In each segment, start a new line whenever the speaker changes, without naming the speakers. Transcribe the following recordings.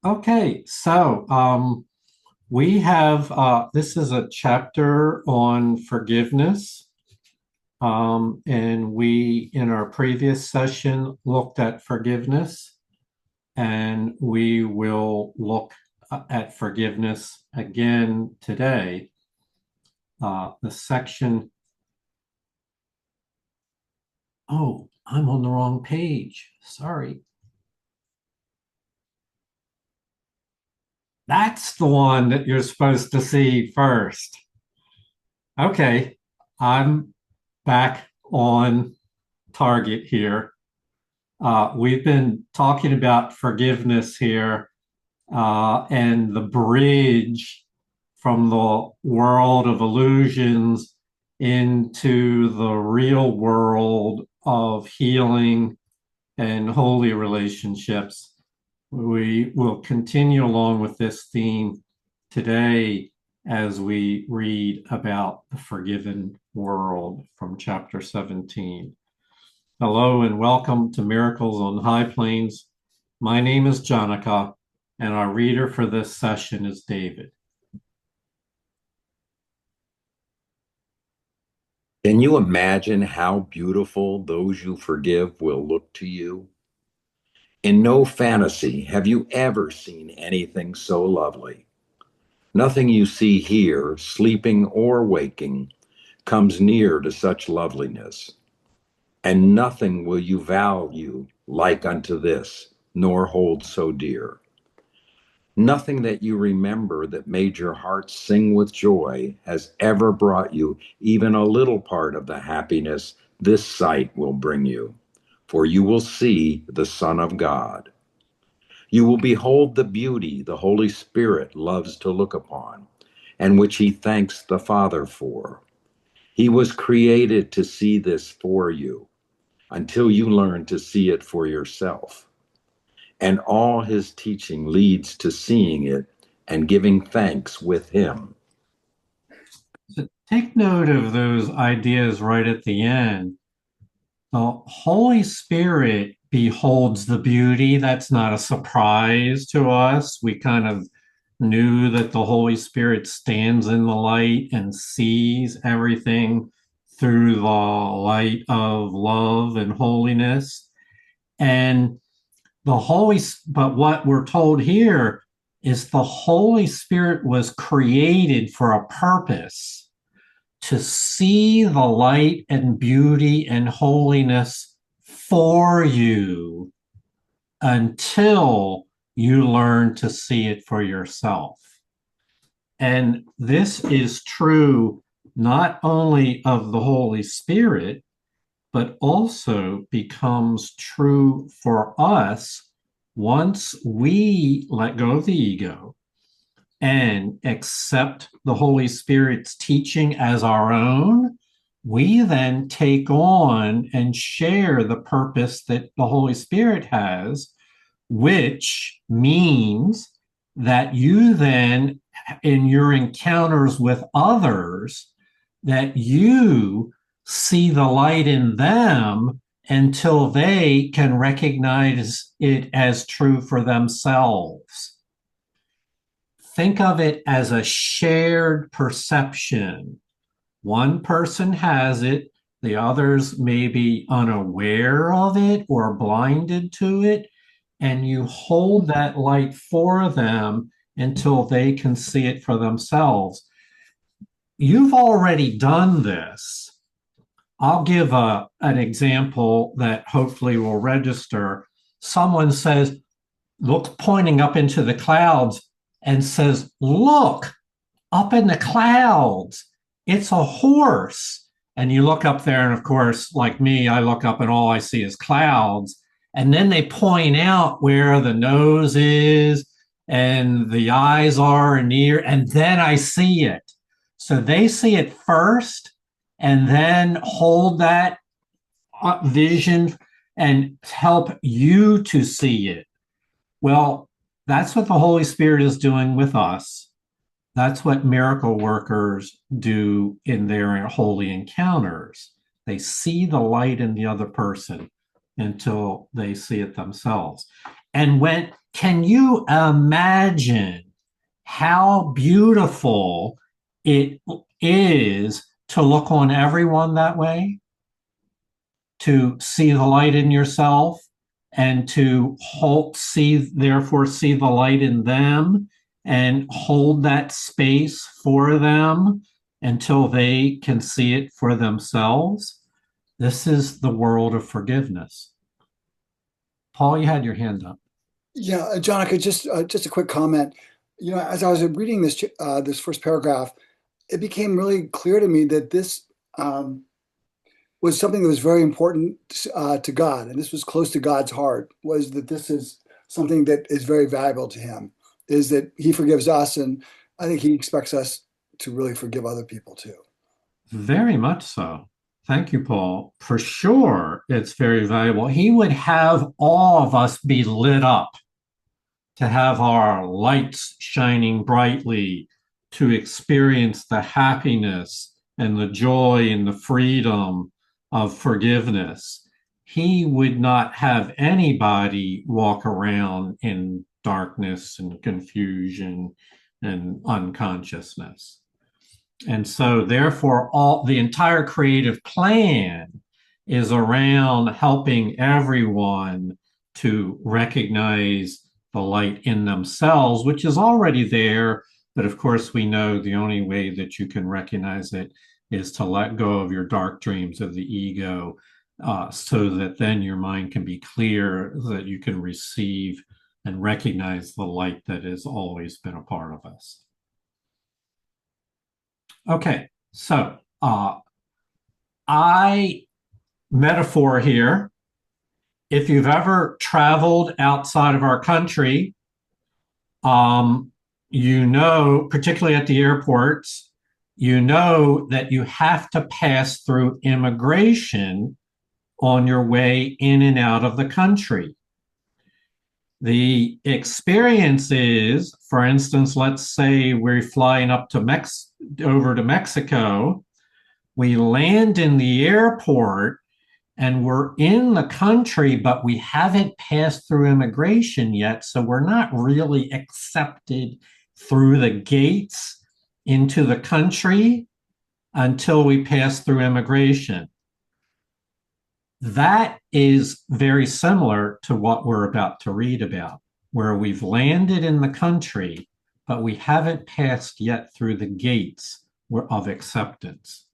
Okay, so we have this is a chapter on forgiveness. And we, in our previous session, looked at forgiveness, and we will look at forgiveness again today. The section, oh, I'm on the wrong page. Sorry. That's the one that you're supposed to see first. Okay, I'm back on target here. We've been talking about forgiveness here and the bridge from the world of illusions into the real world of healing and holy relationships. We will continue along with this theme today as we read about the forgiven world from chapter 17. Hello and welcome to Miracles on High Plains. My name is Jonica, and our reader for this session is David.
Can you imagine how beautiful those you forgive will look to you? In no fantasy have you ever seen anything so lovely. Nothing you see here, sleeping or waking, comes near to such loveliness. And nothing will you value like unto this, nor hold so dear. Nothing that you remember that made your heart sing with joy has ever brought you even a little part of the happiness this sight will bring you. For you will see the Son of God. You will behold the beauty the Holy Spirit loves to look upon, and which he thanks the Father for. He was created to see this for you until you learn to see it for yourself. And all his teaching leads to seeing it and giving thanks with him.
So take note of those ideas right at the end. The Holy Spirit beholds the beauty. That's not a surprise to us. We kind of knew that the Holy Spirit stands in the light and sees everything through the light of love and holiness. And but what we're told here is the Holy Spirit was created for a purpose to see the light and beauty and holiness for you until you learn to see it for yourself. And this is true not only of the Holy Spirit, but also becomes true for us once we let go of the ego and accept the Holy Spirit's teaching as our own. We then take on and share the purpose that the Holy Spirit has, which means that you then, in your encounters with others, that you see the light in them until they can recognize it as true for themselves. Think of it as a shared perception. One person has it, the others may be unaware of it or blinded to it, and you hold that light for them until they can see it for themselves. You've already done this. I'll give an example that hopefully will register. Someone says, looks pointing up into the clouds and says, "Look, up in the clouds, it's a horse." And you look up there, and of course, like me, I look up and all I see is clouds. And then they point out where the nose is and the eyes are and ear, and then I see it. So they see it first and then hold that vision and help you to see it. Well, that's what the Holy Spirit is doing with us. That's what miracle workers do in their holy encounters. They see the light in the other person until they see it themselves. And can you imagine how beautiful it is to look on everyone that way, to see the light in yourself and to therefore see the light in them and hold that space for them until they can see it for themselves. This is the world of forgiveness. Paul, you had your hand up.
Yeah, John, I could just a quick comment. As I was reading this first paragraph, it became really clear to me that this was something that was very important to God, and this was close to God's heart. Was that this is something that is very valuable to Him? Is that He forgives us, and I think He expects us to really forgive other people too.
Very much so. Thank you, Paul. For sure, it's very valuable. He would have all of us be lit up, to have our lights shining brightly, to experience the happiness and the joy and the freedom of forgiveness. He would not have anybody walk around in darkness and confusion and unconsciousness. And so, therefore, the entire creative plan is around helping everyone to recognize the light in themselves, which is already there. But of course, we know the only way that you can recognize it is to let go of your dark dreams of the ego, so that then your mind can be clear, that you can receive and recognize the light that has always been a part of us. Okay, so I metaphor here. If you've ever traveled outside of our country, particularly at the airports, that you have to pass through immigration on your way in and out of the country. The experience is, for instance, let's say we're flying over to Mexico. We land in the airport and we're in the country, but we haven't passed through immigration yet. So we're not really accepted through the gates into the country until we pass through immigration. That is very similar to what we're about to read about, where we've landed in the country, but we haven't passed yet through the gates of acceptance.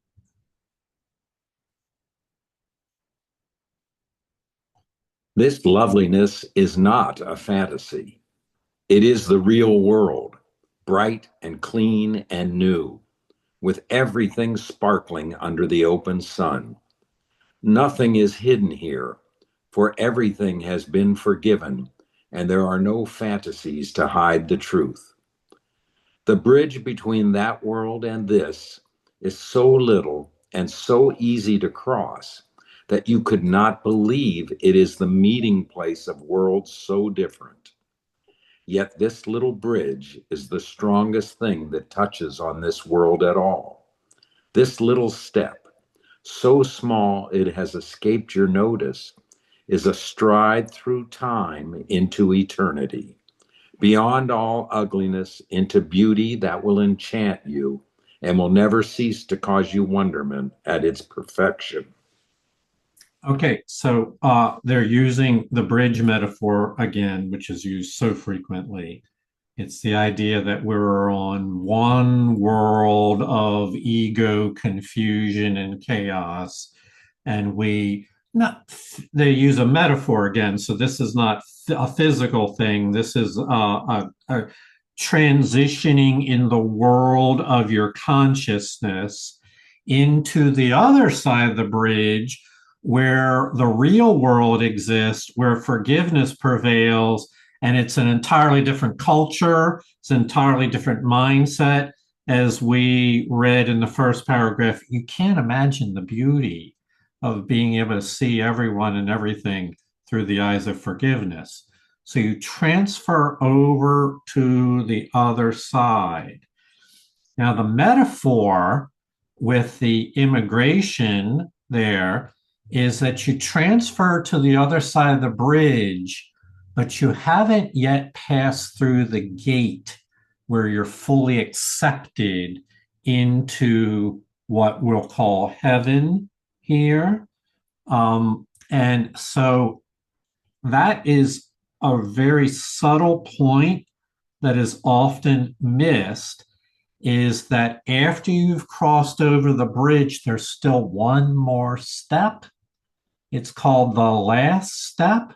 This loveliness is not a fantasy. It is the real world, bright and clean and new, with everything sparkling under the open sun. Nothing is hidden here, for everything has been forgiven, and there are no fantasies to hide the truth. The bridge between that world and this is so little and so easy to cross that you could not believe it is the meeting place of worlds so different. Yet this little bridge is the strongest thing that touches on this world at all. This little step, so small it has escaped your notice, is a stride through time into eternity, beyond all ugliness into beauty that will enchant you and will never cease to cause you wonderment at its perfection.
Okay, so they're using the bridge metaphor again, which is used so frequently. It's the idea that we're on one world of ego, confusion, and chaos, and they use a metaphor again. So this is not a physical thing. This is a transitioning in the world of your consciousness into the other side of the bridge, where the real world exists, where forgiveness prevails, and it's an entirely different culture, it's an entirely different mindset. As we read in the first paragraph, you can't imagine the beauty of being able to see everyone and everything through the eyes of forgiveness. So you transfer over to the other side. Now, the metaphor with the immigration there is that you transfer to the other side of the bridge but you haven't yet passed through the gate where you're fully accepted into what we'll call heaven here. And so that is a very subtle point that is often missed, is that after you've crossed over the bridge, there's still one more step. It's called the last step.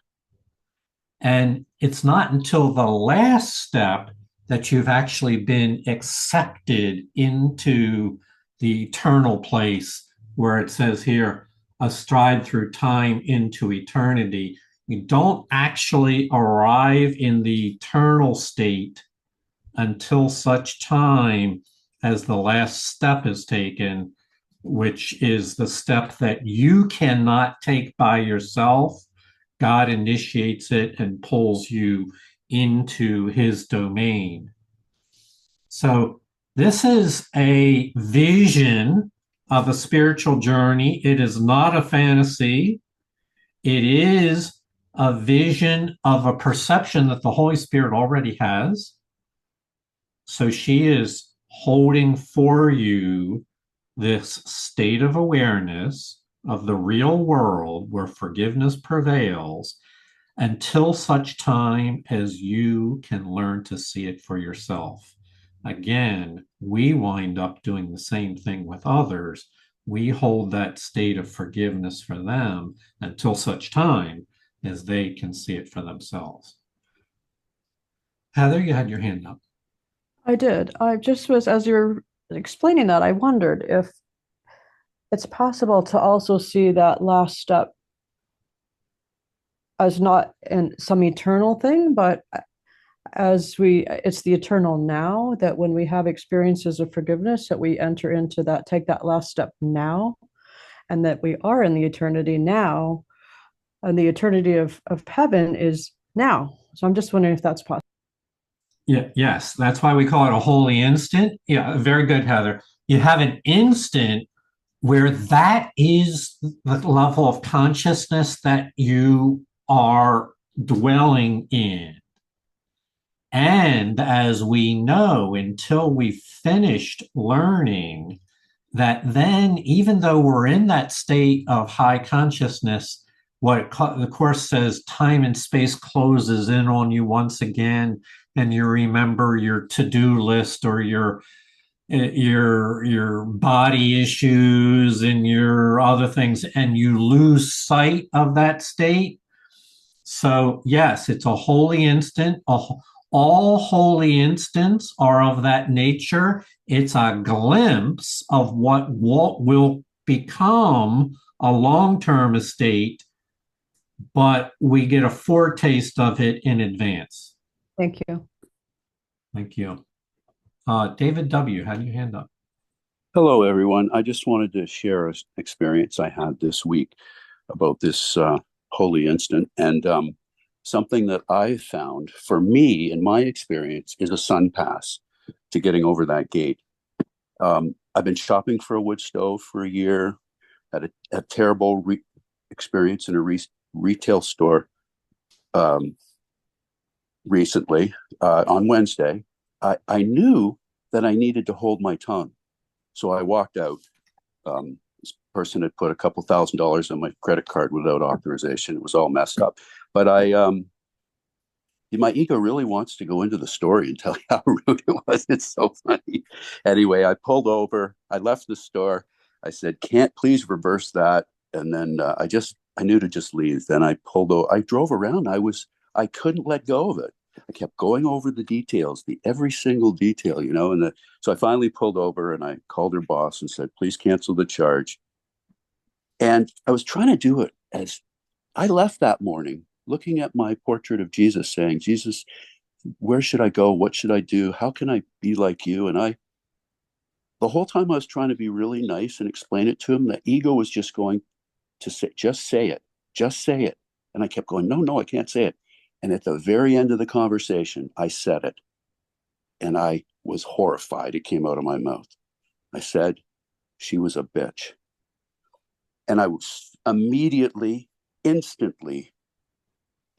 And it's not until the last step that you've actually been accepted into the eternal place where it says here, a stride through time into eternity. You don't actually arrive in the eternal state until such time as the last step is taken, which is the step that you cannot take by yourself. God initiates it and pulls you into his domain. So, this is a vision of a spiritual journey. It is not a fantasy. It is a vision of a perception that the Holy Spirit already has. So she is holding for you this state of awareness of the real world where forgiveness prevails until such time as you can learn to see it for yourself. Again, we wind up doing the same thing with others. We hold that state of forgiveness for them until such time as they can see it for themselves. Heather, you had your hand up.
I did. I just was, as you're explaining that, I wondered if it's possible to also see that last step as not in some eternal thing, but it's the eternal now, that when we have experiences of forgiveness, that we enter into that, take that last step now, and that we are in the eternity now, and the eternity of heaven is now. So I'm just wondering if that's possible.
Yeah, yes, that's why we call it a holy instant. Yeah, very good, Heather. You have an instant where that is the level of consciousness that you are dwelling in. And as we know, until we've finished learning, that then, even though we're in that state of high consciousness, the Course says time and space closes in on you once again, and you remember your to-do list or your body issues and your other things, and you lose sight of that state. So yes, it's a holy instant. All holy instants are of that nature. It's a glimpse of what will become a long-term estate, but we get a foretaste of it in advance.
Thank you.
Thank you. David W., had your hand up.
Hello, everyone. I just wanted to share an experience I had this week about this holy instant. And something that I found for me, in my experience, is a sun pass to getting over that gate. I've been shopping for a wood stove for a year, had a terrible experience in a retail store recently on Wednesday. I knew that I needed to hold my tongue. So I walked out. This person had put a couple $1,000s on my credit card without authorization. It was all messed up. But my ego really wants to go into the story and tell you how rude it was. It's so funny. Anyway, I pulled over. I left the store. I said, "Can't please reverse that." And then I knew to just leave. Then I pulled over. I drove around. I couldn't let go of it. I kept going over the details, every single detail, and so I finally pulled over and I called her boss and said, "Please cancel the charge." And I was trying to do it as I left that morning, looking at my portrait of Jesus, saying, "Jesus, where should I go? What should I do? How can I be like you?" And the whole time I was trying to be really nice and explain it to him, the ego was just going to say, "Just say it, just say it." And I kept going, no, I can't say it. And at the very end of the conversation, I said it. And I was horrified. It came out of my mouth. I said, "She was a bitch." And I was immediately, instantly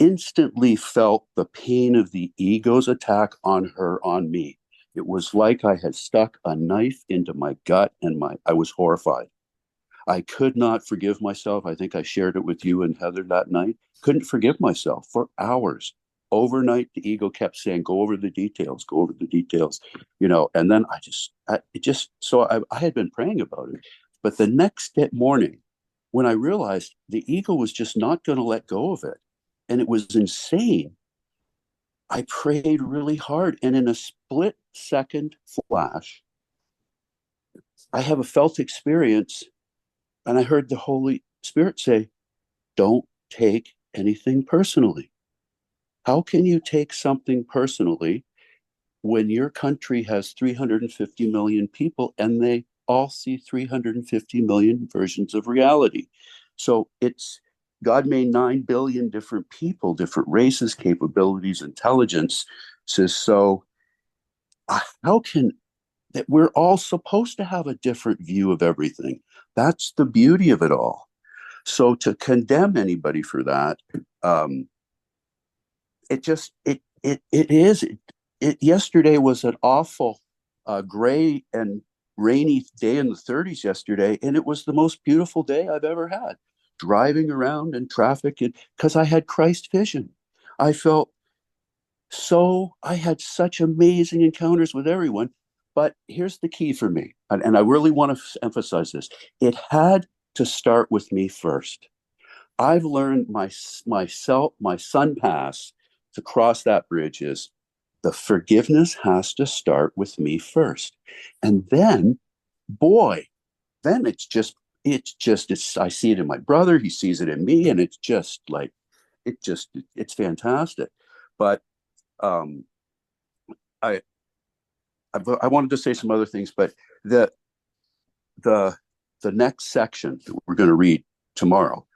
instantly felt the pain of the ego's attack on her, on me. It was like I had stuck a knife into my gut, and I was horrified. I could not forgive myself. I think I shared it with you and Heather that night. Couldn't forgive myself for hours. Overnight, the ego kept saying, go over the details, go over the details, and then I had been praying about it. But the next morning, when I realized the ego was just not going to let go of it, and it was insane, I prayed really hard. And in a split second flash, I have a felt experience. And I heard the Holy Spirit say, don't take anything personally. How can you take something personally when your country has 350 million people and they all see 350 million versions of reality? So God made 9 billion different people, different races, capabilities, intelligence. So how can that we're all supposed to have a different view of everything? That's the beauty of it all. So to condemn anybody for that, yesterday was an awful gray and rainy day in the 30s yesterday, and it was the most beautiful day I've ever had. Driving around in traffic, because I had Christ vision. I had such amazing encounters with everyone. But here's the key for me, and I really want to emphasize this. It had to start with me first. I've learned my son pass to cross that bridge is the forgiveness has to start with me first. And then, boy, then I see it in my brother, he sees it in me, and it's just like, it's fantastic. But I wanted to say some other things, but the next section that we're going to read tomorrow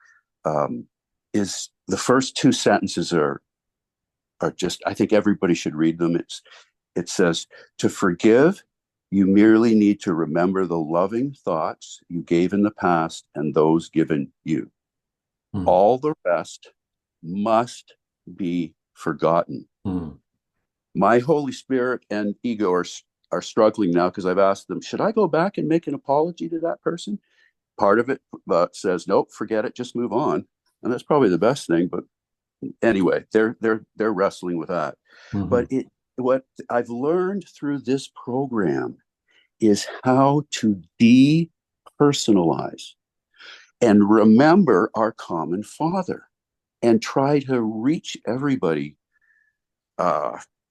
is the first 2 sentences are just, I think everybody should read them. It says, to forgive, you merely need to remember the loving thoughts you gave in the past and those given you. All the rest must be forgotten. My Holy Spirit and ego are struggling now because I've asked them, should I go back and make an apology to that person? Part of it says, nope, forget it, just move on. And that's probably the best thing. But anyway, they're wrestling with that. But what I've learned through this program is how to depersonalize and remember our common Father and try to reach everybody.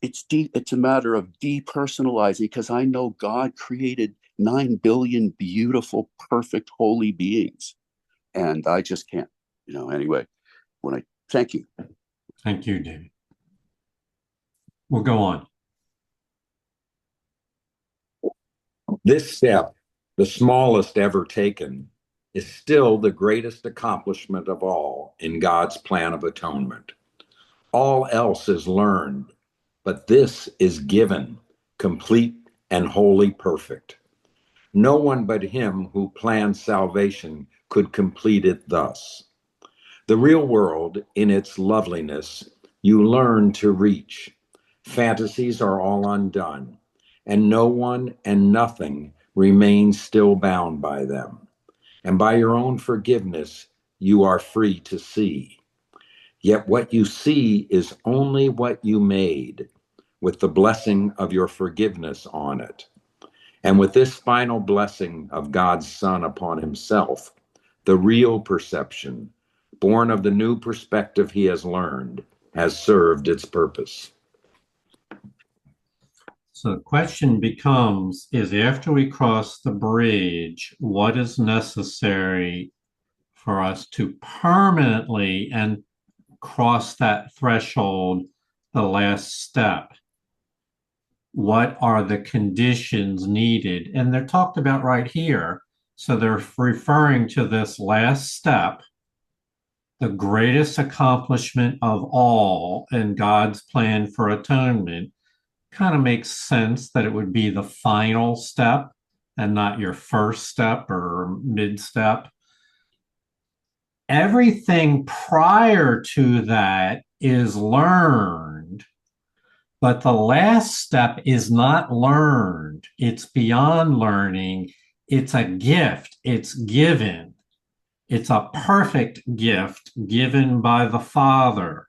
It's a matter of depersonalizing, because I know God created 9 billion beautiful, perfect, holy beings. And I just can't, anyway, thank you.
Thank you, David. We'll go on.
This step, the smallest ever taken, is still the greatest accomplishment of all in God's plan of atonement. All else is learned, but this is given, complete and wholly perfect. No one but him who planned salvation could complete it thus. The real world, in its loveliness, you learn to reach. Fantasies are all undone, and no one and nothing remains still bound by them. And by your own forgiveness, you are free to see. Yet what you see is only what you made, with the blessing of your forgiveness on it. And with this final blessing of God's Son upon himself, the real perception, born of the new perspective he has learned, has served its purpose.
So the question becomes, is after we cross the bridge, what is necessary for us to permanently and cross that threshold, the last step? What are the conditions needed? And they're talked about right here. So they're referring to this last step, the greatest accomplishment of all in God's plan for atonement. Kind of makes sense that it would be the final step and not your first step or mid step. Everything prior to that is learned, but the last step is not learned. It's beyond learning. It's a gift. It's given. It's a perfect gift given by the Father.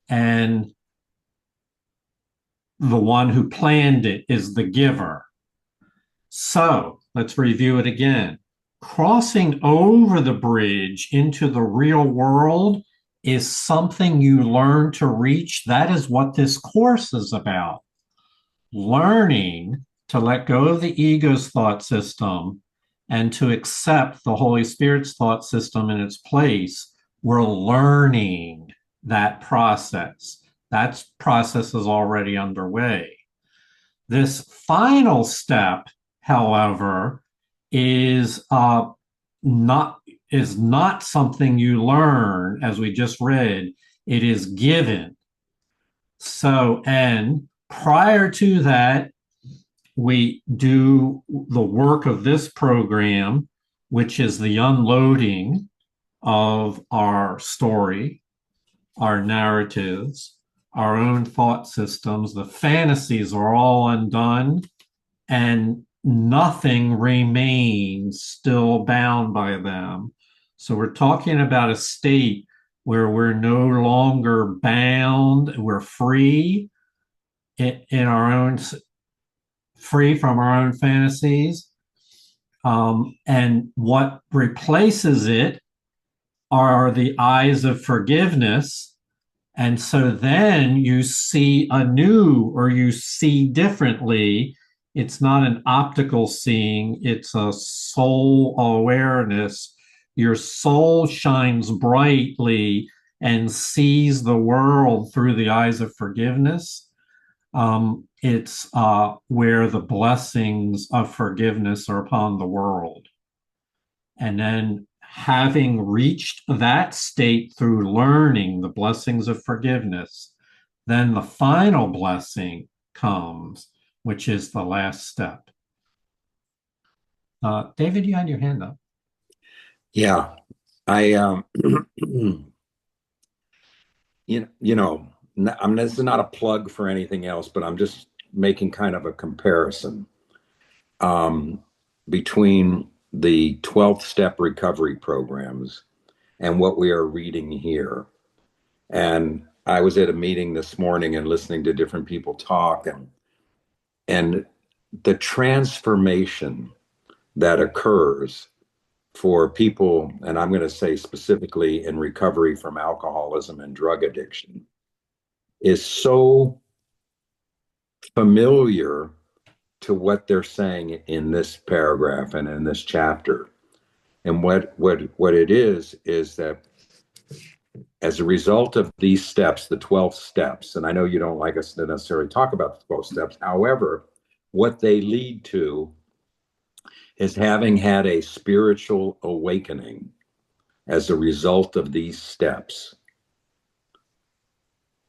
And the one who planned it is the giver. So let's review it again. Crossing over the bridge into the real world is something you learn to reach. That is what this course is about. Learning to let go of the ego's thought system and to accept the Holy Spirit's thought system in its place. We're learning that process. That process is already underway. This final step, however, is not something you learn, as we just read. It is given. So, and prior to that, we do the work of this program, which is the unloading of our story, our narratives, our own thought systems. The fantasies are all undone, and nothing remains still bound by them. So we're talking about a state where we're no longer bound, we're free in our own, free from our own fantasies. And what replaces it are the eyes of forgiveness. And so then you see anew, or you see differently. It's not an optical seeing, it's a soul awareness. Your soul shines brightly and sees the world through the eyes of forgiveness. It's where the blessings of forgiveness are upon the world. And then having reached that state through learning the blessings of forgiveness, then the final blessing comes, which is the last step. David, you had your hand up.
Yeah, I this is not a plug for anything else, but I'm just making kind of a comparison between the 12th step recovery programs and what we are reading here. And I was at a meeting this morning and listening to different people talk, and the transformation that occurs for people, and I'm going to say specifically in recovery from alcoholism and drug addiction, is so familiar to what they're saying in this paragraph and in this chapter. And what it is that as a result of these steps, the 12 steps, and I know you don't like us to necessarily talk about the 12 steps, however, what they lead to is having had a spiritual awakening as a result of these steps.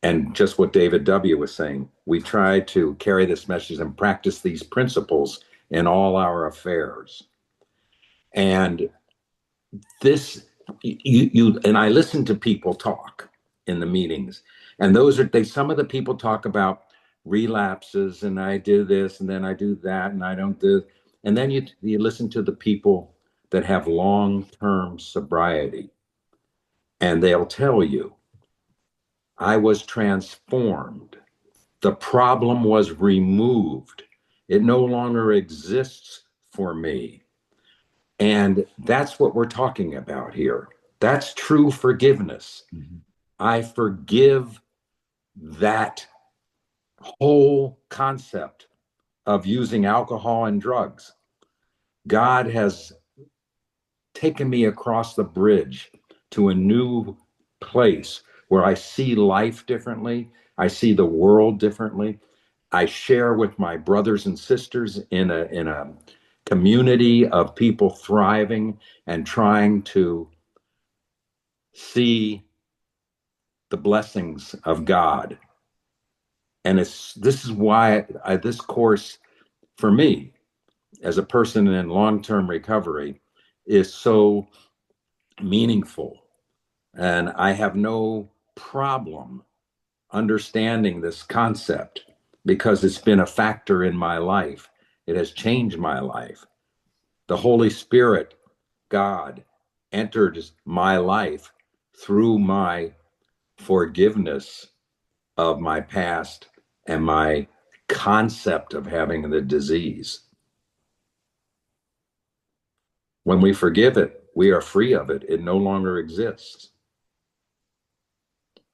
And just what David W. was saying, we try to carry this message and practice these principles in all our affairs. And this, and I listen to people talk in the meetings, and some of the people talk about relapses, and I do this, and then I do that, and I don't do, and then you listen to the people that have long-term sobriety, and they'll tell you, I was transformed. The problem was removed. It no longer exists for me. And that's what we're talking about here. That's true forgiveness. Mm-hmm. I forgive that whole concept of using alcohol and drugs. God has taken me across the bridge to a new place where I see life differently. I see the world differently. I share with my brothers and sisters in a community of people thriving and trying to see the blessings of God. And this is why this course, for me, as a person in long-term recovery, is so meaningful. And I have no problem understanding this concept because it's been a factor in my life. It has changed my life. The Holy Spirit, God, entered my life through my forgiveness of my past and my concept of having the disease. When we forgive it, we are free of it. It no longer exists.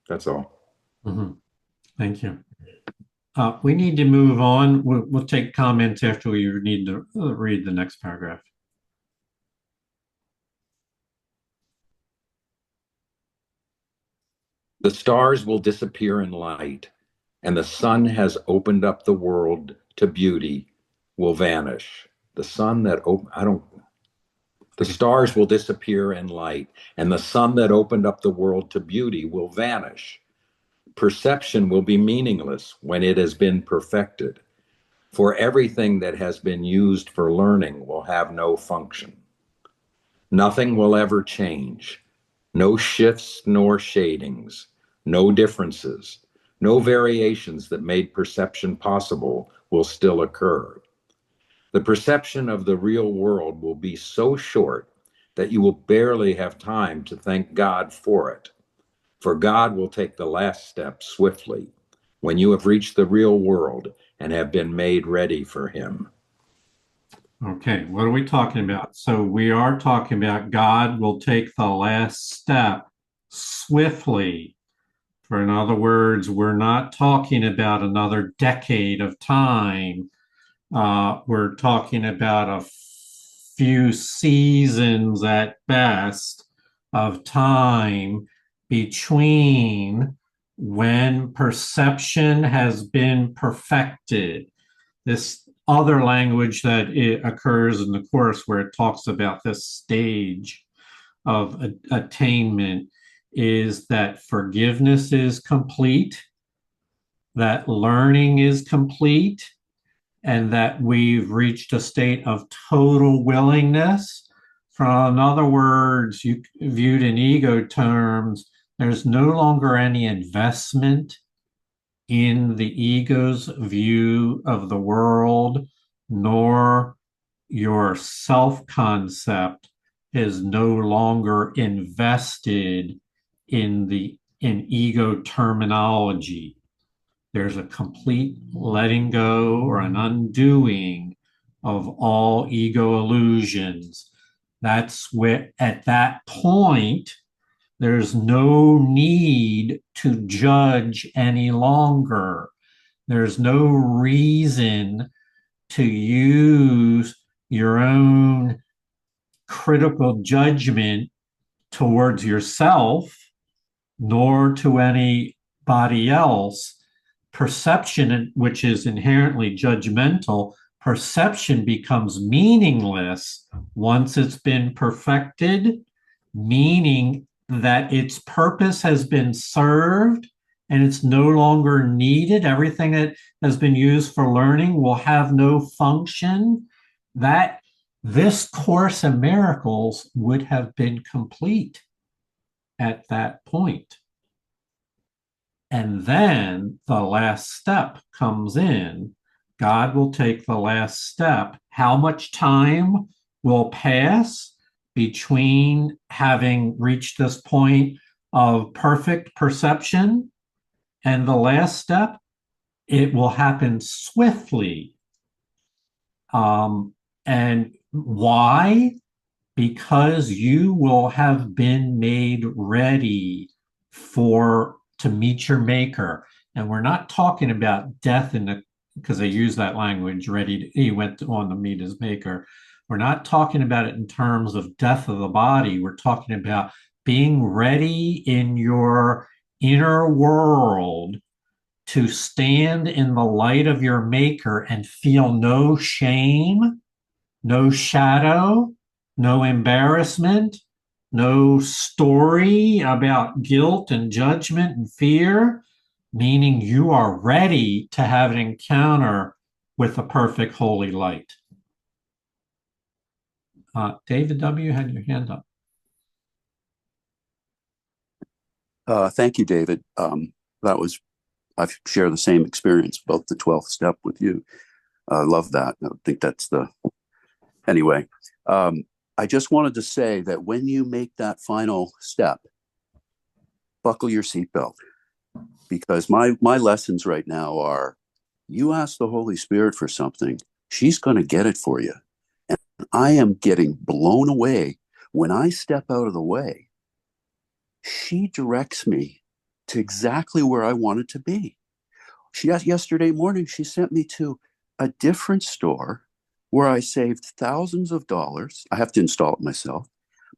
That's all.
Mm-hmm. Thank you. We need to move on. We'll take comments after we need to read the next paragraph.
The stars will disappear in light, and the sun has opened up the world to beauty will vanish. The sun that the stars will disappear in light, and the sun that opened up the world to beauty will vanish. Perception will be meaningless when it has been perfected, for everything that has been used for learning will have no function. Nothing will ever change. No shifts nor shadings, no differences, no variations that made perception possible will still occur. The perception of the real world will be so short that you will barely have time to thank God for it. For God will take the last step swiftly when you have reached the real world and have been made ready for Him.
Okay, what are we talking about? So we are talking about God will take the last step swiftly. For in other words, we're not talking about another decade of time. We're talking about a few seasons at best of time between when perception has been perfected. This other language that it occurs in the course where it talks about this stage of attainment is that forgiveness is complete, that learning is complete, and that we've reached a state of total willingness. In other words, you viewed in ego terms, there's no longer any investment in the ego's view of the world, nor your self-concept is no longer invested in ego terminology. There's a complete letting go or an undoing of all ego illusions. That's where, at that point, there's no need to judge any longer. There's no reason to use your own critical judgment towards yourself, nor to anybody else. Perception, which is inherently judgmental, perception becomes meaningless once it's been perfected, meaning that its purpose has been served and it's no longer needed. Everything that has been used for learning will have no function. That this Course in Miracles would have been complete at that point. And then the last step comes in. God will take the last step. How much time will pass between having reached this point of perfect perception and the last step? It will happen swiftly. And why? Because you will have been made ready to meet your maker. And we're not talking about death because they use that language, he went on to meet his maker. We're not talking about it in terms of death of the body. We're talking about being ready in your inner world to stand in the light of your maker and feel no shame, no shadow, no embarrassment, no story about guilt and judgment and fear, meaning you are ready to have an encounter with the perfect holy light. David W. had your hand up.
Thank you, David. That was, I share the same experience about the 12th step with you. I love that. I think that's anyway. I just wanted to say that when you make that final step, buckle your seatbelt, because my lessons right now are, you ask the Holy Spirit for something, she's going to get it for you. And I am getting blown away when I step out of the way. She directs me to exactly where I wanted to be. Yesterday morning, she sent me to a different store where I saved thousands of dollars. I have to install it myself,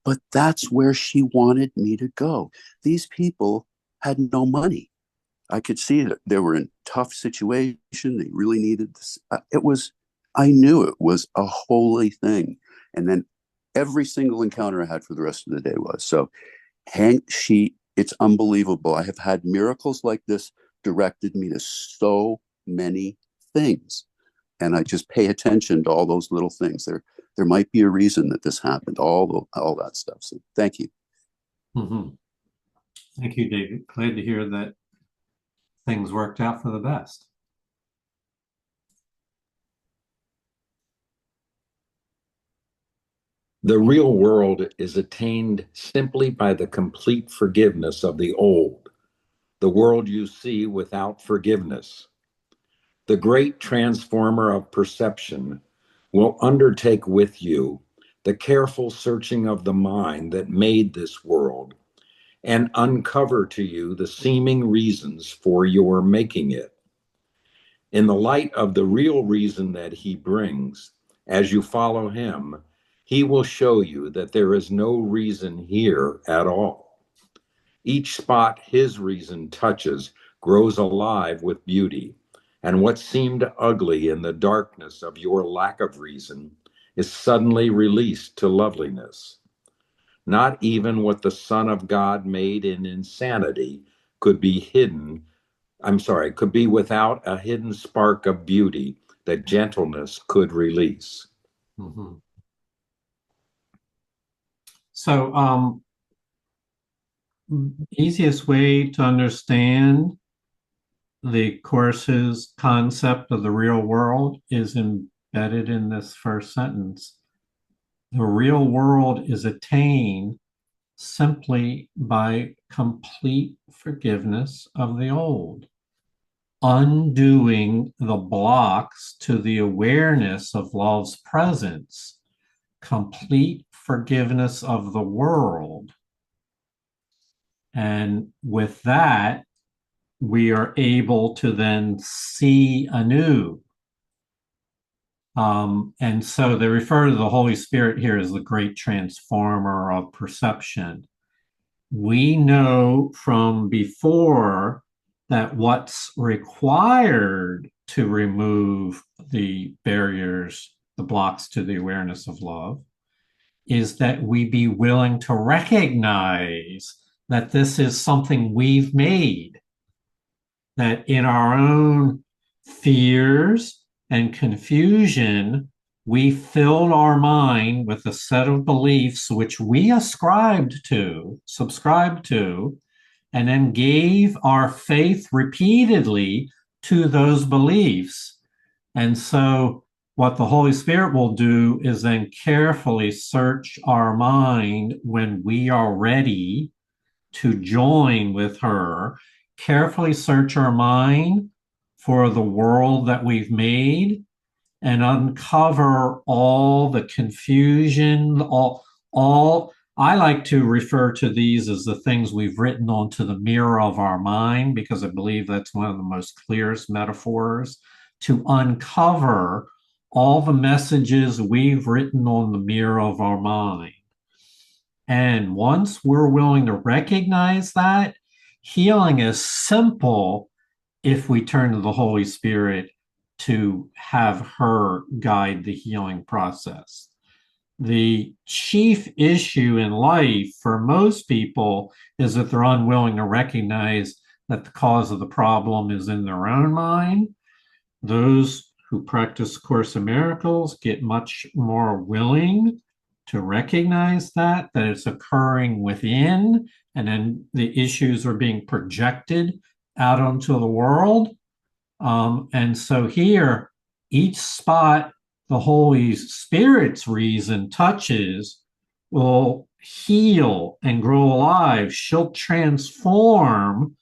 but that's where she wanted me to go. These people had no money. I could see that they were in tough situation. They really needed this. I knew it was a holy thing. And then every single encounter I had for the rest of the day was. So it's unbelievable. I have had miracles like this directed me to so many things. And I just pay attention to all those little things. There might be a reason that this happened, all that stuff. So thank you.
Mm-hmm. Thank you, David. Glad to hear that things worked out for the best.
The real world is attained simply by the complete forgiveness of the old, the world you see without forgiveness. The great transformer of perception will undertake with you the careful searching of the mind that made this world and uncover to you the seeming reasons for your making it. In the light of the real reason that he brings, as you follow him, he will show you that there is no reason here at all. Each spot his reason touches grows alive with beauty, and what seemed ugly in the darkness of your lack of reason is suddenly released to loveliness. Not even what the Son of God made in insanity could be could be without a hidden spark of beauty that gentleness could release.
Mm-hmm. So, easiest way to understand the course's concept of the real world is embedded in this first sentence. The real world is attained simply by complete forgiveness of the old, undoing the blocks to the awareness of love's presence, complete forgiveness of the world. And with that, we are able to then see anew. And so they refer to the Holy Spirit here as the great transformer of perception. We know from before that what's required to remove the barriers, the blocks to the awareness of love, is that we be willing to recognize that this is something we've made, that in our own fears and confusion, we filled our mind with a set of beliefs which we subscribed to, and then gave our faith repeatedly to those beliefs. And so what the Holy Spirit will do is then carefully search our mind when we are ready to join with her, carefully search our mind for the world that we've made and uncover all the confusion, all I like to refer to these as the things we've written onto the mirror of our mind, because I believe that's one of the most clearest metaphors, to uncover all the messages we've written on the mirror of our mind. And once we're willing to recognize that, healing is simple if we turn to the Holy Spirit to have her guide the healing process. The chief issue in life for most people is that they're unwilling to recognize that the cause of the problem is in their own mind. Those who practice Course in Miracles get much more willing to recognize that it's occurring within, and then the issues are being projected out onto the world. And so here, each spot the Holy Spirit's reason touches will heal and grow alive. She'll transform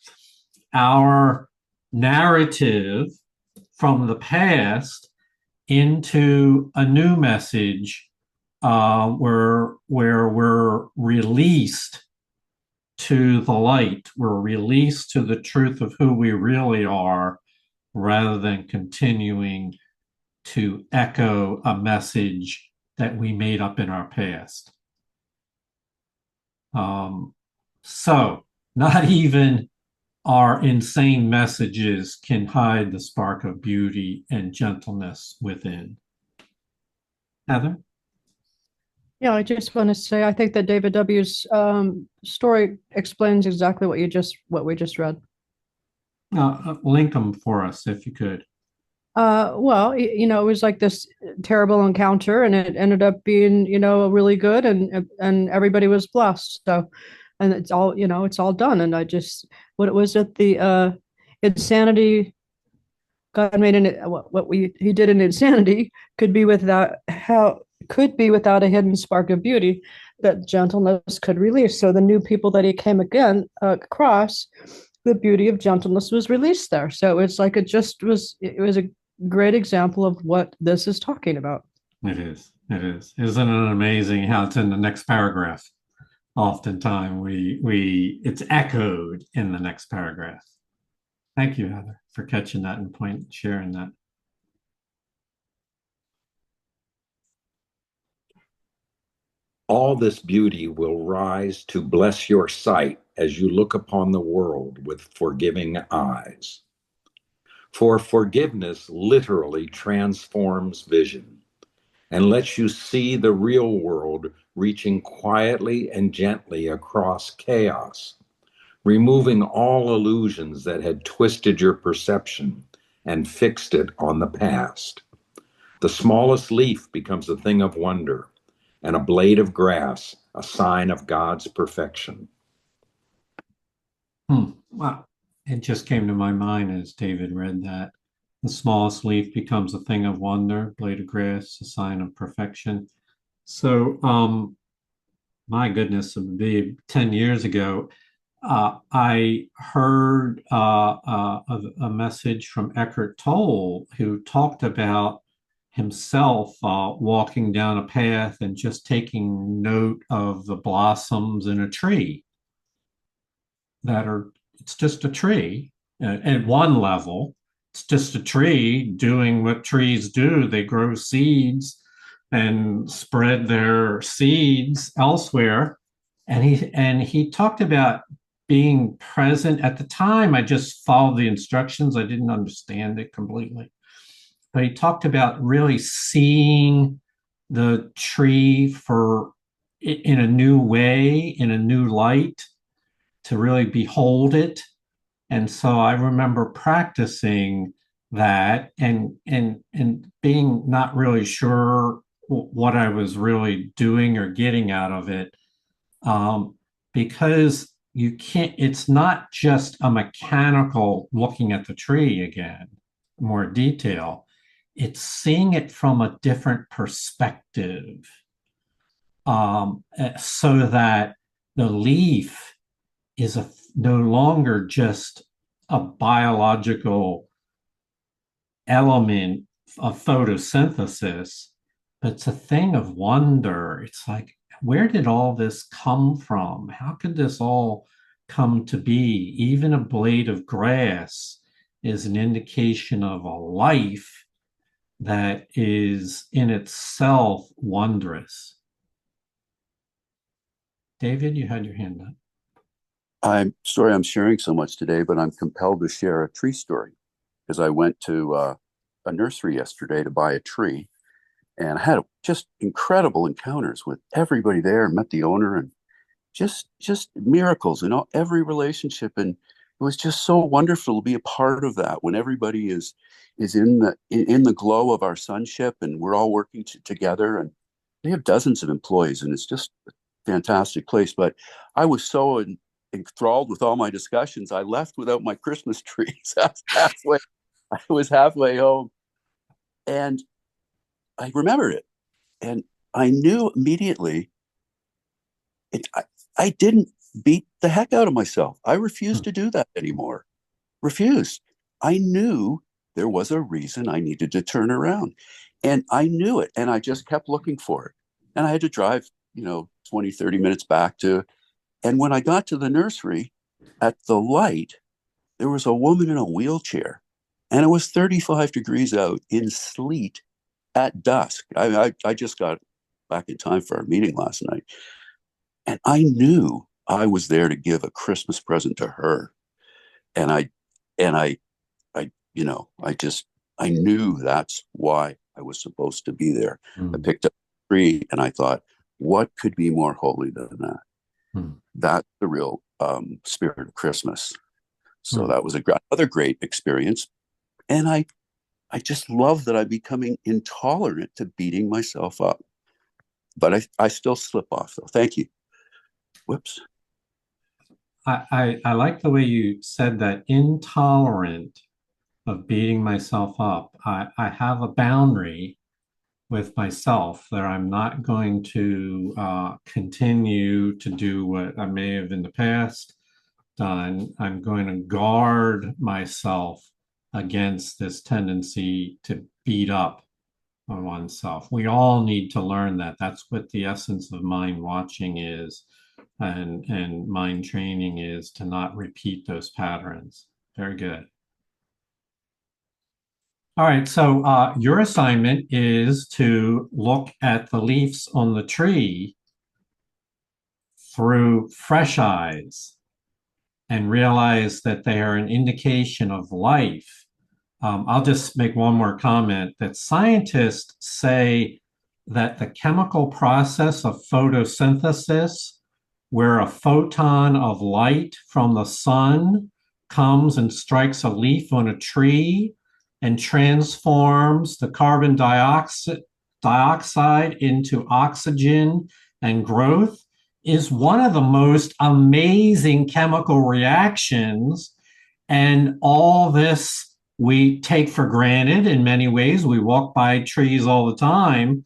our narrative from the past into a new message where we're released to the light. We're released to the truth of who we really are, rather than continuing to echo a message that we made up in our past. So not even our insane messages can hide the spark of beauty and gentleness within. Heather?
Yeah, I just want to say I think that David W.'s story explains exactly what we just read.
Link them for us if you could.
Well, it was like this terrible encounter, and it ended up being, really good, and everybody was blessed. So, and it's all, it's all done. And I just, what it was at the insanity, God made he did in insanity could be without a hidden spark of beauty that gentleness could release. So the new people that he came across, the beauty of gentleness was released there. So it's like it was a great example of what this is talking about.
It is. Isn't it amazing how it's in the next paragraph? Oftentimes it's echoed in the next paragraph. Thank you, Heather, for catching that and sharing that.
All this beauty will rise to bless your sight as you look upon the world with forgiving eyes. For forgiveness literally transforms vision and lets you see the real world reaching quietly and gently across chaos, removing all illusions that had twisted your perception and fixed it on the past. The smallest leaf becomes a thing of wonder, and a blade of grass a sign of God's perfection.
Wow. It just came to my mind as David read that. The smallest leaf becomes a thing of wonder, blade of grass, a sign of perfection. So, my goodness, it would be 10 years ago, I heard a message from Eckhart Tolle, who talked about himself walking down a path and just taking note of the blossoms in a tree it's just a tree. At one level, it's just a tree doing what trees do. They grow seeds and spread their seeds elsewhere. And he talked about being present. At the time, I just followed the instructions. I didn't understand it completely. But he talked about really seeing the tree in a new way, in a new light, to really behold it. And so I remember practicing that and being not really sure what I was really doing or getting out of it, because it's not just a mechanical looking at the tree again, more detail. It's seeing it from a different perspective, so that the leaf is no longer just a biological element of photosynthesis, but it's a thing of wonder. It's like, where did all this come from? How could this all come to be? Even a blade of grass is an indication of a life that is in itself wondrous. David, you had your hand up.
I'm sorry I'm sharing so much today, but I'm compelled to share a tree story because I went to a nursery yesterday to buy a tree, and I had just incredible encounters with everybody there, and met the owner, and just miracles in every relationship. And it was just so wonderful to be a part of that when everybody is in the glow of our sonship, and we're all working together. And they have dozens of employees, and it's just a fantastic place. But I was so enthralled with all my discussions, I left without my Christmas tree. So I was halfway home, and I remembered it, and I knew immediately. I didn't beat the heck out of myself. I refused to do that anymore. Refused. I knew there was a reason I needed to turn around, and I knew it, and I just kept looking for it. And I had to drive, 20, 30 minutes back to, and when I got to the nursery at the light, there was a woman in a wheelchair, and it was 35 degrees out in sleet at dusk. I just got back in time for our meeting last night, and I knew I was there to give a Christmas present to her. And I knew that's why I was supposed to be there. I picked up a tree and I thought, what could be more holy than that? That's the real spirit of Christmas. So that was another great experience. And I just love that I'm becoming intolerant to beating myself up. But I still slip off, though. Thank you. Whoops.
I like the way you said that, intolerant of beating myself up. I have a boundary with myself that I'm not going to continue to do what I may have in the past done. I'm going to guard myself against this tendency to beat up on oneself. We all need to learn that. That's what the essence of mind watching is, and mind training is, to not repeat those patterns. Very good. All right, so your assignment is to look at the leaves on the tree through fresh eyes and realize that they are an indication of life. I'll just make one more comment that scientists say that the chemical process of photosynthesis, where a photon of light from the sun comes and strikes a leaf on a tree and transforms the carbon dioxide into oxygen and growth, is one of the most amazing chemical reactions. And all this we take for granted in many ways. We walk by trees all the time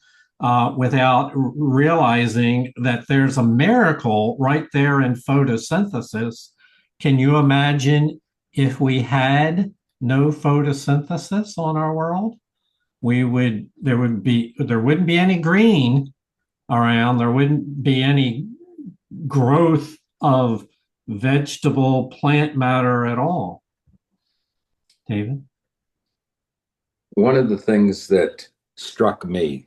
without realizing that there's a miracle right there in photosynthesis. Can you imagine if we had no photosynthesis on our world? There wouldn't be any green around. There wouldn't be any growth of vegetable plant matter at all. David?
One of the things that struck me,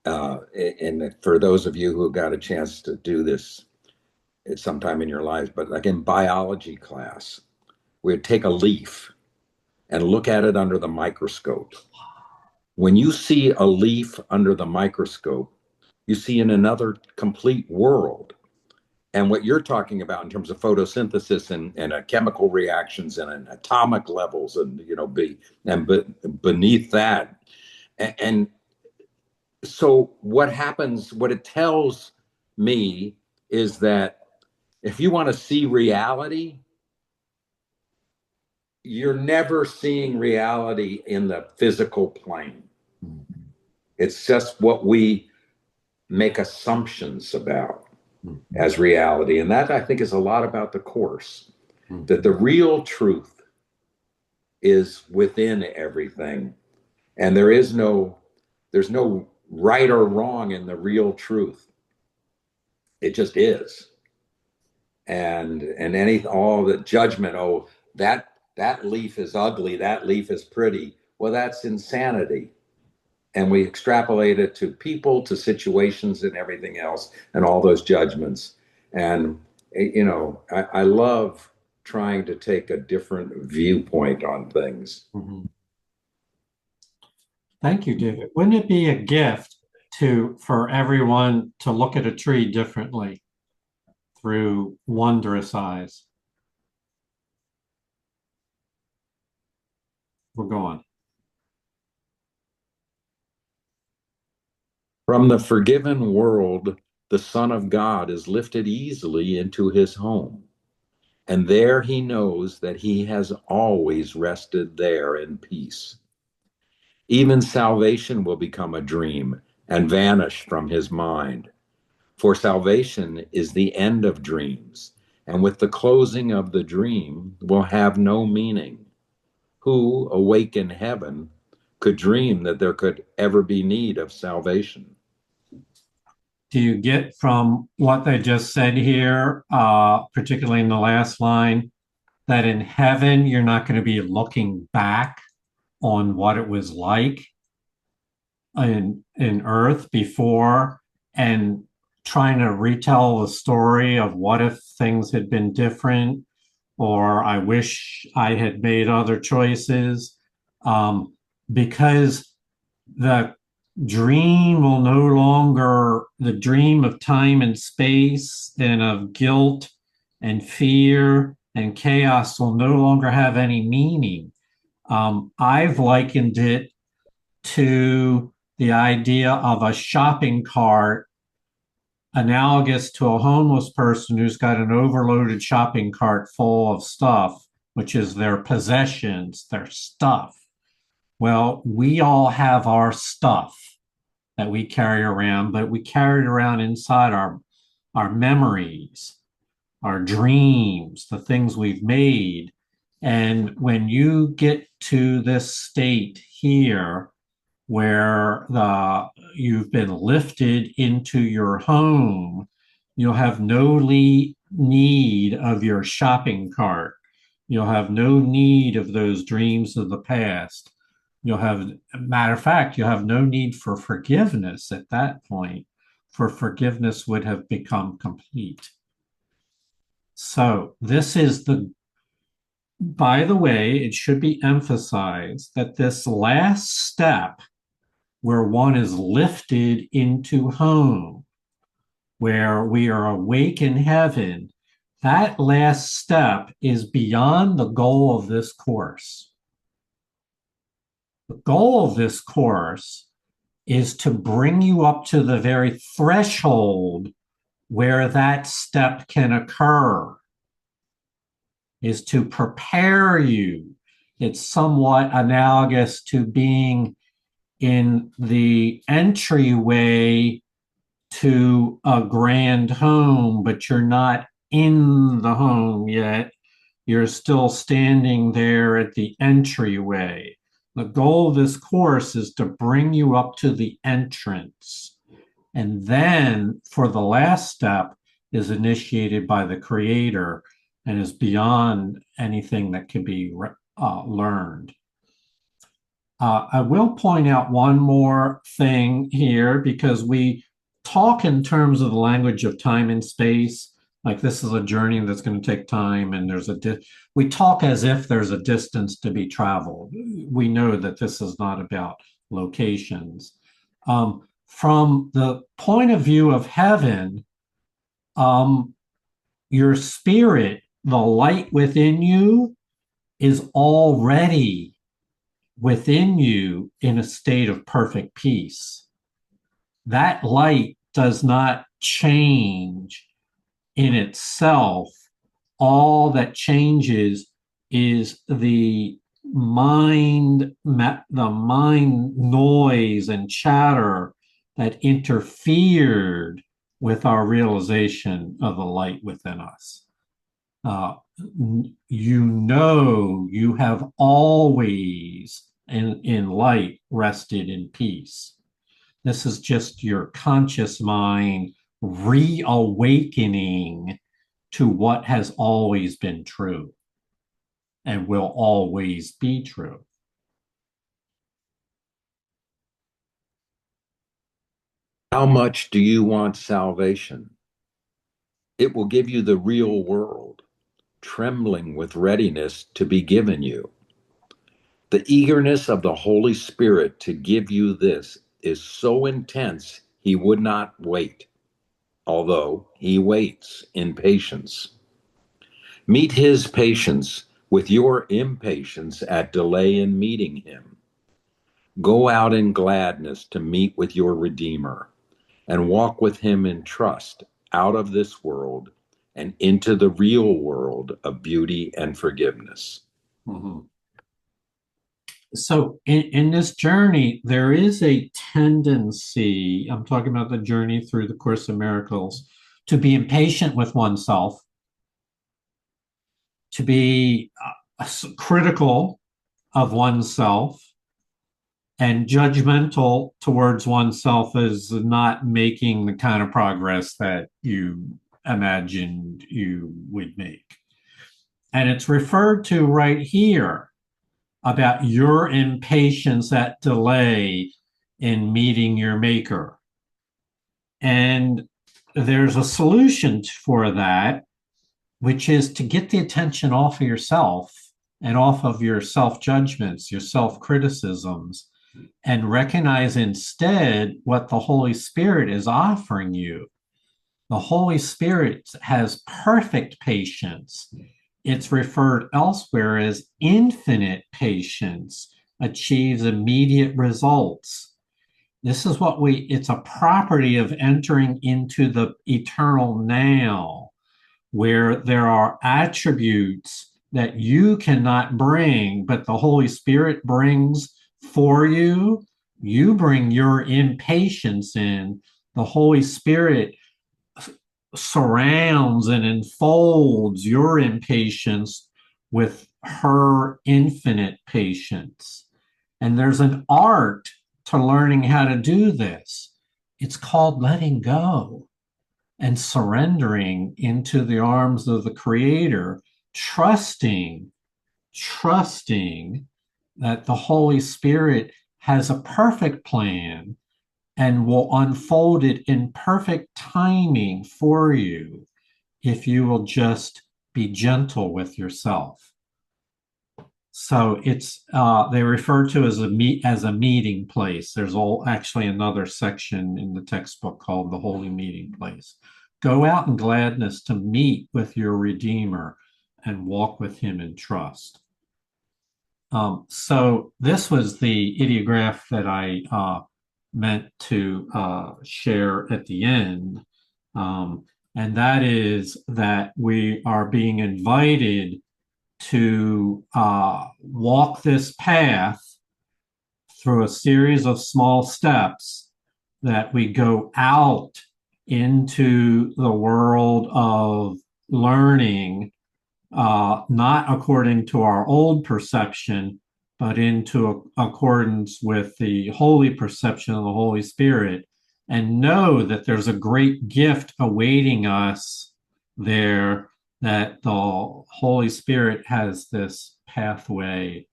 and for those of you who got a chance to do this at some time in your lives, but like in biology class, we'd take a leaf and look at it under the microscope. When you see a leaf under the microscope, you see in another complete world. And what you're talking about in terms of photosynthesis and chemical reactions and atomic levels, and beneath that, and so what happens? What it tells me is that if you want to see reality, you're never seeing reality in the physical plane. It's just what we make assumptions about as reality. And that, I think, is a lot about the Course, that the real truth is within everything. And there's no right or wrong in the real truth. It just is. And all the judgment, oh, that leaf is ugly, that leaf is pretty. Well, that's insanity. And we extrapolate it to people, to situations, and everything else, and all those judgments. And I love trying to take a different viewpoint on things.
Thank you, David. Wouldn't it be a gift for everyone to look at a tree differently through wondrous eyes? We're going.
From the forgiven world, the Son of God is lifted easily into his home, and there he knows that he has always rested there in peace. Even salvation will become a dream and vanish from his mind, for salvation is the end of dreams, and with the closing of the dream will have no meaning. Who, awake in heaven, could dream that there could ever be need of salvation?
Do you get from what they just said here, particularly in the last line, that in heaven you're not going to be looking back on what it was like in earth before and trying to retell the story of what if things had been different, or I wish I had made other choices, because the dream will no longer, the dream of time and space and of guilt and fear and chaos will no longer have any meaning. I've likened it to the idea of a shopping cart analogous to a homeless person who's got an overloaded shopping cart full of stuff, which is their possessions, their stuff. Well, we all have our stuff that we carry around, but we carry it around inside our memories, our dreams, the things we've made. And when you get to this state here where you've been lifted into your home, you'll have no need of your shopping cart. You'll have no need of those dreams of the past. You'll have, matter of fact, you'll have no need for forgiveness at that point, for forgiveness would have become complete. So this is by the way, it should be emphasized that this last step where one is lifted into home, where we are awake in heaven, that last step is beyond the goal of this course. The goal of this course is to bring you up to the very threshold where that step can occur, is to prepare you. It's somewhat analogous to being in the entryway to a grand home, but you're not in the home yet. You're still standing there at the entryway. The goal of this course is to bring you up to the entrance. And then for the last step is initiated by the creator and is beyond anything that can be learned. I will point out one more thing here, because we talk in terms of the language of time and space. Like this is a journey that's going to take time, and we talk as if there's a distance to be traveled. We know that this is not about locations. From the point of view of heaven, your spirit, the light within you, is already within you in a state of perfect peace. That light does not change in itself. All that changes is the mind noise and chatter that interfered with our realization of the light within us. You have always in light rested in peace. This is just your conscious mind reawakening to what has always been true and will always be true.
How much do you want salvation? It will give you the real world, trembling with readiness to be given you. The eagerness of the Holy Spirit to give you this is so intense, he would not wait, although he waits in patience. Meet his patience with your impatience at delay in meeting him. Go out in gladness to meet with your Redeemer. and walk with him in trust out of this world and into the real world of beauty and forgiveness.
Mhm. So in this journey, there is a tendency, I'm talking about the journey through the Course of Miracles, to be impatient with oneself, to be critical of oneself, and judgmental towards oneself as not making the kind of progress that you imagined you would make. And it's referred to right here about your impatience at delay in meeting your maker. And there's a solution for that, which is to get the attention off of yourself and off of your self-judgments, your self-criticisms, and recognize instead what the Holy Spirit is offering you. The Holy Spirit has perfect patience. It's referred elsewhere as infinite patience, achieves immediate results. This is what it's a property of entering into the eternal now, where there are attributes that you cannot bring, but the Holy Spirit brings for you. You bring your impatience in. The Holy Spirit surrounds and enfolds your impatience with her infinite patience. And there's an art to learning how to do this. It's called letting go and surrendering into the arms of the Creator, trusting that the Holy Spirit has a perfect plan and will unfold it in perfect timing for you if you will just be gentle with yourself. So it's they refer to as a meeting place. There's actually another section in the textbook called the Holy Meeting Place. Go out in gladness to meet with your Redeemer and walk with him in trust. So this was the ideograph that I meant to share at the end. And that is that we are being invited to walk this path through a series of small steps, that we go out into the world of learning, not according to our old perception, but into accordance with the holy perception of the Holy Spirit, and know that there's a great gift awaiting us there, that the Holy Spirit has this pathway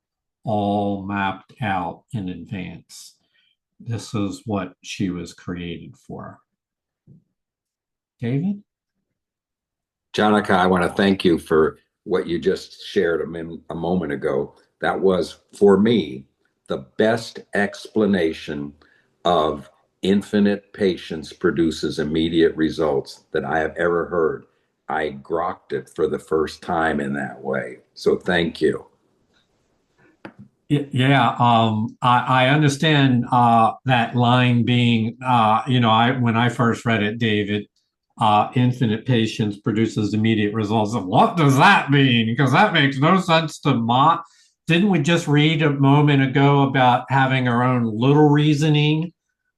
all mapped out in advance. This is what she was created for. David?
Jonica, I want to thank you for what you just shared a moment ago. That was, for me, the best explanation of infinite patience produces immediate results that I have ever heard. I grokked it for the first time in that way. So thank you.
Yeah, I understand that line being, when I first read it, David, infinite patience produces immediate results. What does that mean? Because that makes no sense to Didn't we just read a moment ago about having our own little reasoning,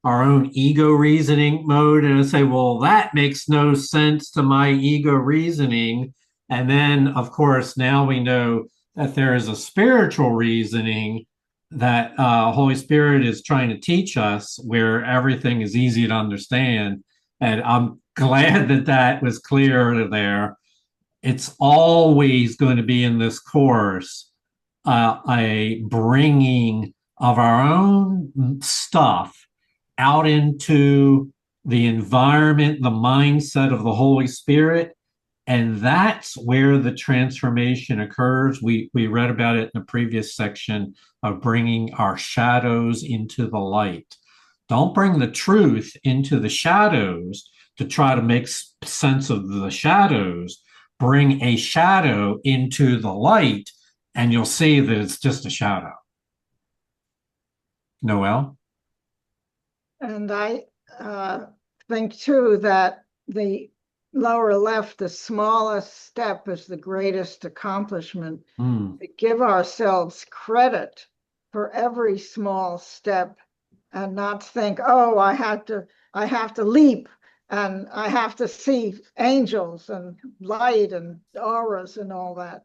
our own ego reasoning mode? And I say, well, that makes no sense to my ego reasoning. And then, of course, now we know that there is a spiritual reasoning that Holy Spirit is trying to teach us, where everything is easy to understand. And I'm glad that that was clear there. It's always going to be in this course a bringing of our own stuff out into the environment, the mindset of the Holy Spirit. And that's where the transformation occurs. We read about it in the previous section of bringing our shadows into the light. Don't bring the truth into the shadows to try to make sense of the shadows. Bring a shadow into the light, and you'll see that it's just a shadow. Noelle?
And I think too that the lower left, the smallest step is the greatest accomplishment.
Mm.
To give ourselves credit for every small step and not think, oh, I have to leap and I have to see angels and light and auras and all that.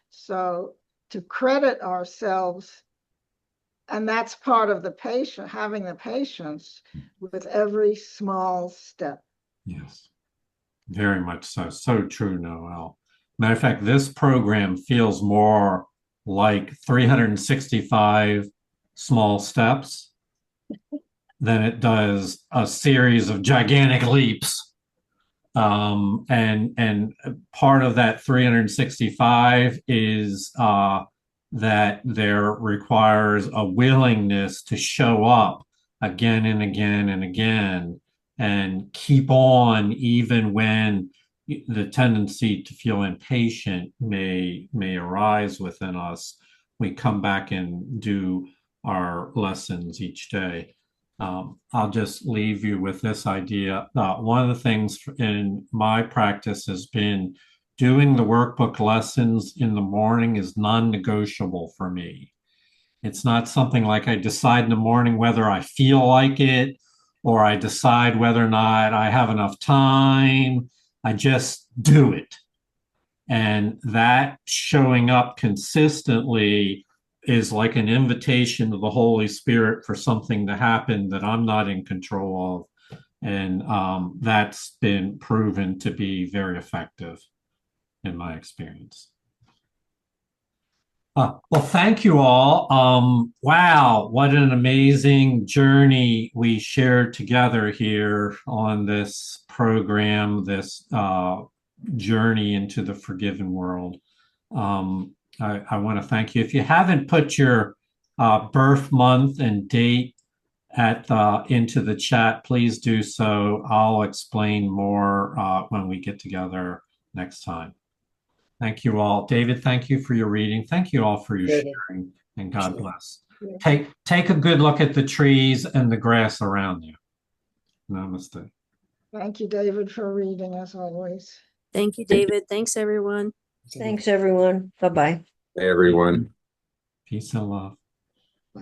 So to credit ourselves, and that's part of the patient, having the patience with every small step.
Yes, very much so. So true, Noel. Matter of fact, this program feels more like 365 small steps than it does a series of gigantic leaps. And part of that 365 is that there requires a willingness to show up again and again and again and keep on even when the tendency to feel impatient may arise within us. We come back and do our lessons each day. I'll just leave you with this idea. One of the things in my practice has been doing the workbook lessons in the morning is non-negotiable for me. It's not something like I decide in the morning whether I feel like it or I decide whether or not I have enough time. I just do it. And that showing up consistently is like an invitation to the Holy Spirit for something to happen that I'm not in control of. And that's been proven to be very effective in my experience. Well, thank you all. Wow, what an amazing journey we shared together here on this program, this journey into the forgiven world. I want to thank you. If you haven't put your birth month and date into the chat, please do so. I'll explain more when we get together next time. Thank you all. David, thank you for your reading. Thank you all for your sharing, and God bless. Take a good look at the trees and the grass around you. Namaste.
Thank you, David, for reading as always.
Thank you, David. Thanks, everyone.
Thanks, everyone. Bye-bye.
Hey, everyone.
Peace and love.
Bye.